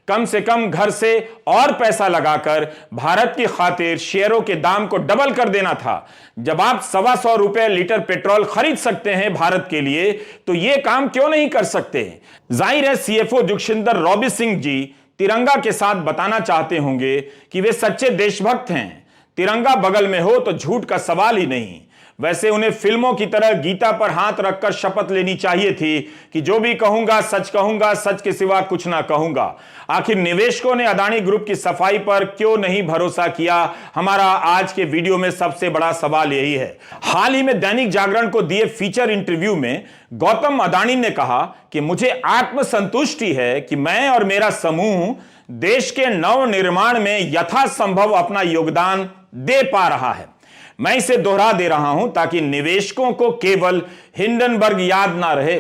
कम से कम घर से और पैसा लगाकर भारत की खातिर शेयरों के दाम को डबल कर देना था। जब आप ₹125 लीटर पेट्रोल खरीद सकते हैं भारत के लिए, तो यह काम क्यों नहीं कर सकते? जाहिर है सीएफओ जुगशिंदर रॉबी सिंह जी तिरंगा के साथ बताना चाहते होंगे कि वे सच्चे देशभक्त हैं। तिरंगा बगल में हो तो झूठ का सवाल ही नहीं। वैसे उन्हें फिल्मों की तरह गीता पर हाथ रखकर शपथ लेनी चाहिए थी कि जो भी कहूंगा, सच के सिवा कुछ ना कहूंगा। आखिर निवेशकों ने अदानी ग्रुप की सफाई पर क्यों नहीं भरोसा किया? हमारा आज के वीडियो में सबसे बड़ा सवाल यही है। हाल ही में दैनिक जागरण को दिए फीचर इंटरव्यू में गौतम अदानी ने कहा कि मुझे आत्मसंतुष्टि है कि मैं और मेरा समूह देश के नव निर्माण में यथासंभव अपना योगदान दे पा रहा है। मैं इसे दोहरा दे रहा हूं ताकि निवेशकों को केवल हिंडनबर्ग याद ना रहे।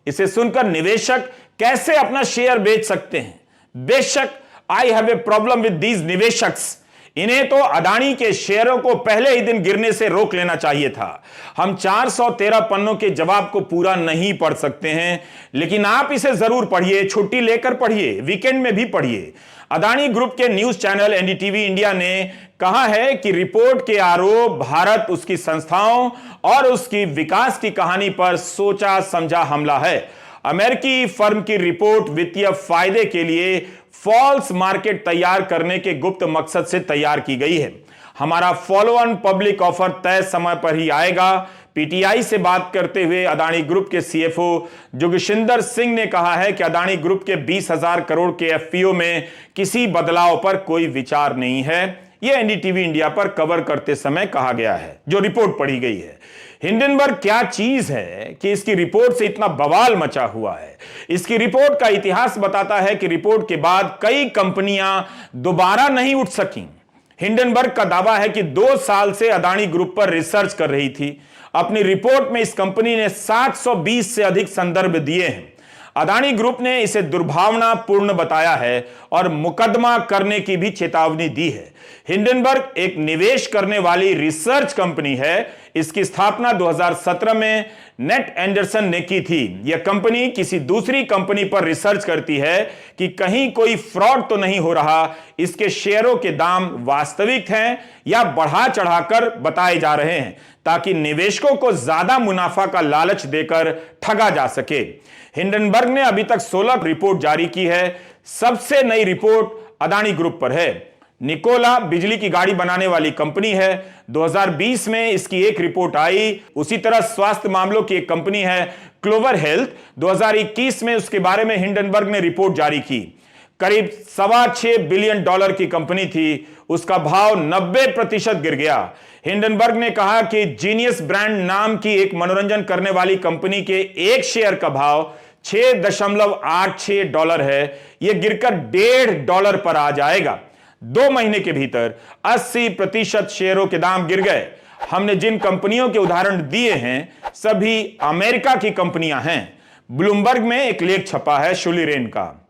इसे सुनकर निवेशक कैसे अपना शेयर बेच सकते हैं? बेशक I have a problem with these निवेशक्स। इन्हें तो अदानी के शेयरों को पहले ही दिन गिरने से रोक लेना चाहिए था। हम 413 पन्नों के जवाब को पूरा नहीं पढ़ सकते हैं, लेकिन आप इसे जरूर पढ़िए, छुट्टी लेकर पढ़िए, वीकेंड में भी पढ़िए। अदानी ग्रुप के न्यूज चैनल एनडीटीवी इंडिया ने कहा है कि रिपोर्ट के आरोप भारत, उसकी संस्थाओं और उसकी विकास की कहानी पर सोचा समझा हमला है। अमेरिकी फर्म की रिपोर्ट वित्तीय फायदे के लिए फॉल्स मार्केट तैयार करने के गुप्त मकसद से तैयार की गई है। हमारा फॉलो ऑन पब्लिक ऑफर तय समय पर ही आएगा। पीटीआई से बात करते हुए अदानी ग्रुप के सीएफओ जुगशिंदर सिंह ने कहा है कि अदानी ग्रुप के 20,000 करोड़ के एफपीओ में किसी बदलाव पर कोई विचार नहीं है। यह एनडीटीवी इंडिया पर कवर करते समय कहा गया है, जो रिपोर्ट पढ़ी गई है। हिंडनबर्ग क्या चीज है कि इसकी रिपोर्ट से इतना बवाल मचा हुआ है? इसकी रिपोर्ट का इतिहास बताता है कि रिपोर्ट के बाद कई कंपनियां दोबारा नहीं उठ सकी। हिंडनबर्ग का दावा है कि 2 साल से अदानी ग्रुप पर रिसर्च कर रही थी। अपनी रिपोर्ट में इस कंपनी ने 720 से अधिक संदर्भ दिए हैं। अदानी ग्रुप ने इसे दुर्भावनापूर्ण बताया है और मुकदमा करने की भी चेतावनी दी है। हिंडनबर्ग एक निवेश करने वाली रिसर्च कंपनी है। इसकी स्थापना 2017 में नेट एंडरसन ने की थी। यह कंपनी किसी दूसरी कंपनी पर रिसर्च करती है कि कहीं कोई फ्रॉड तो नहीं हो रहा। इसके शेयरों के दाम वास्तविक हैं या बढ़ा चढ़ाकर बताए जा रहे हैं, ताकि निवेशकों को ज्यादा मुनाफा का लालच देकर ठगा जा सके। हिंडनबर्ग ने अभी तक 16 रिपोर्ट जारी की है। सबसे नई रिपोर्ट अदानी ग्रुप पर है। निकोला बिजली की गाड़ी बनाने वाली कंपनी है। 2020 में इसकी एक रिपोर्ट आई। उसी तरह स्वास्थ्य मामलों की एक कंपनी है क्लोवर हेल्थ। 2021 में उसके बारे में हिंडनबर्ग ने रिपोर्ट जारी की। करीब $6.25 बिलियन की कंपनी थी। उसका भाव 90% गिर गया। हिंडनबर्ग ने कहा कि जीनियस ब्रांड नाम की एक मनोरंजन करने वाली कंपनी के एक शेयर का भाव $6.86 है। यह गिरकर $1.5 पर आ जाएगा। 2 महीने के भीतर 80% शेयरों के दाम गिर गए। हमने जिन कंपनियों के उदाहरण दिए हैं सभी अमेरिका की कंपनियां हैं। ब्लूमबर्ग में एक लेख छपा है शुली रेन का।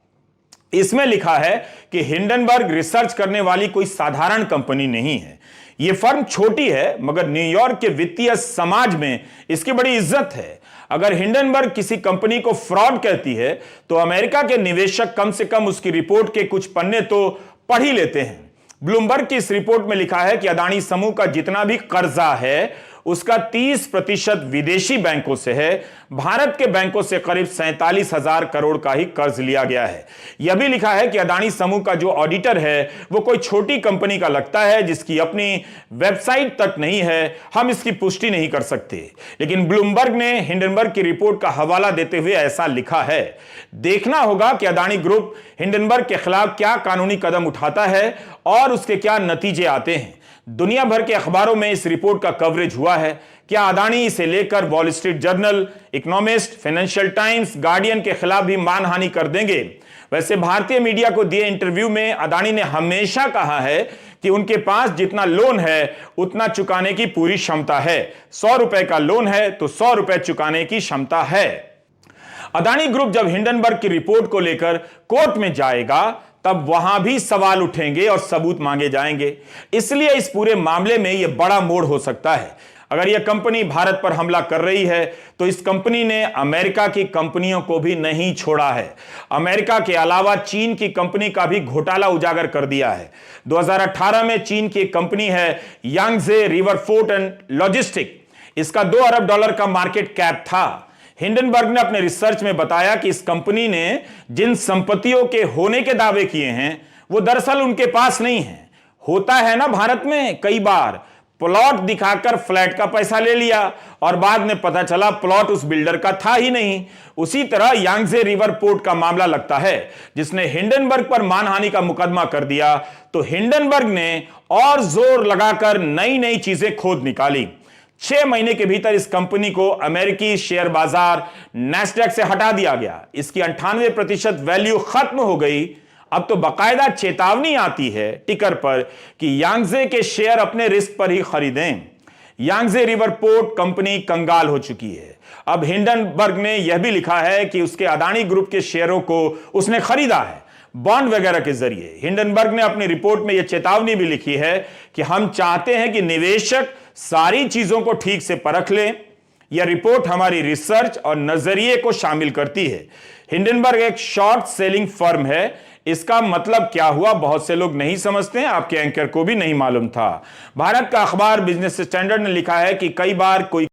इसमें लिखा है कि हिंडनबर्ग रिसर्च करने वाली कोई साधारण कंपनी नहीं है। यह फर्म छोटी है, मगर न्यूयॉर्क के वित्तीय समाज में इसकी बड़ी इज्जत है। अगर हिंडनबर्ग किसी कंपनी को फ्रॉड कहती है तो अमेरिका के निवेशक कम से कम उसकी रिपोर्ट के कुछ पन्ने तो पढ़ ही लेते हैं। ब्लूमबर्ग की इस रिपोर्ट में लिखा है कि अदानी समूह का जितना भी कर्जा है उसका 30% विदेशी बैंकों से है। भारत के बैंकों से करीब 47,000 करोड़ का ही कर्ज लिया गया है। यह भी लिखा है कि अदानी समूह का जो ऑडिटर है वो कोई छोटी कंपनी का लगता है, जिसकी अपनी वेबसाइट तक नहीं है। हम इसकी पुष्टि नहीं कर सकते, लेकिन ब्लूमबर्ग ने हिंडनबर्ग की रिपोर्ट का हवाला देते हुए ऐसा लिखा है। देखना होगा कि अदानी ग्रुप हिंडनबर्ग के खिलाफ क्या कानूनी कदम उठाता है और उसके क्या नतीजे आते हैं। दुनिया भर के अखबारों में इस रिपोर्ट का कवरेज हुआ है। क्या अदानी इसे लेकर wall street journal, economist, financial times, guardian के खिलाफ भी मानहानि कर देंगे? वैसे भारतीय मीडिया को दिए इंटरव्यू में अदानी ने हमेशा कहा है कि उनके पास जितना लोन है उतना चुकाने की पूरी क्षमता है। ₹100 का लोन है तो ₹100 चुकाने की क्षमता है। अदानी ग्रुप जब हिंडनबर्ग की रिपोर्ट को लेकर कोर्ट में जाएगा तब वहां भी सवाल उठेंगे और सबूत मांगे जाएंगे। इसलिए इस पूरे मामले में यह बड़ा मोड़ हो सकता है। अगर यह कंपनी भारत पर हमला कर रही है तो इस कंपनी ने अमेरिका की कंपनियों को भी नहीं छोड़ा है। अमेरिका के अलावा चीन की कंपनी का भी घोटाला उजागर कर दिया है। 2018 में चीन की एक कंपनी है Yangtze river fort and logistic, इसका $2 अरब का मार्केट कैप था। हिंडनबर्ग ने अपने रिसर्च में बताया कि इस कंपनी ने जिन संपत्तियों के होने के दावे किए हैं वो दरअसल उनके पास नहीं है। होता है ना भारत में कई बार, प्लॉट दिखाकर फ्लैट का पैसा ले लिया और बाद में पता चला प्लॉट उस बिल्डर का था ही नहीं। उसी तरह यांगजे रिवर पोर्ट का मामला लगता है, जिसने हिंडनबर्ग पर मानहानि का मुकदमा कर दिया तो हिंडनबर्ग ने और जोर लगाकर नई नई चीजें खोद निकाली। 6 महीने के भीतर इस कंपनी को अमेरिकी शेयर बाजार नैस्डैक से हटा दिया गया। इसकी 98% वैल्यू खत्म हो गई। अब तो बाकायदा चेतावनी आती है टिकर पर कि यांगजे के शेयर अपने रिस्क पर ही खरीदें। यांगजे रिवर पोर्ट कंपनी कंगाल हो चुकी है। अब हिंडनबर्ग ने यह भी लिखा है कि उसके अदानी ग्रुप के शेयरों को उसने खरीदा है बॉन्ड वगैरह के जरिए। हिंडनबर्ग ने अपनी रिपोर्ट में यह चेतावनी भी लिखी है कि हम चाहते हैं कि निवेशक सारी चीजों को ठीक से परख लें। यह रिपोर्ट हमारी रिसर्च और नजरिए को शामिल करती है। हिंडनबर्ग एक शॉर्ट सेलिंग फर्म है। इसका मतलब क्या हुआ बहुत से लोग नहीं समझते हैं, आपके एंकर को भी नहीं मालूम था। भारत का अखबार बिजनेस स्टैंडर्ड ने लिखा है कि कई बार कोई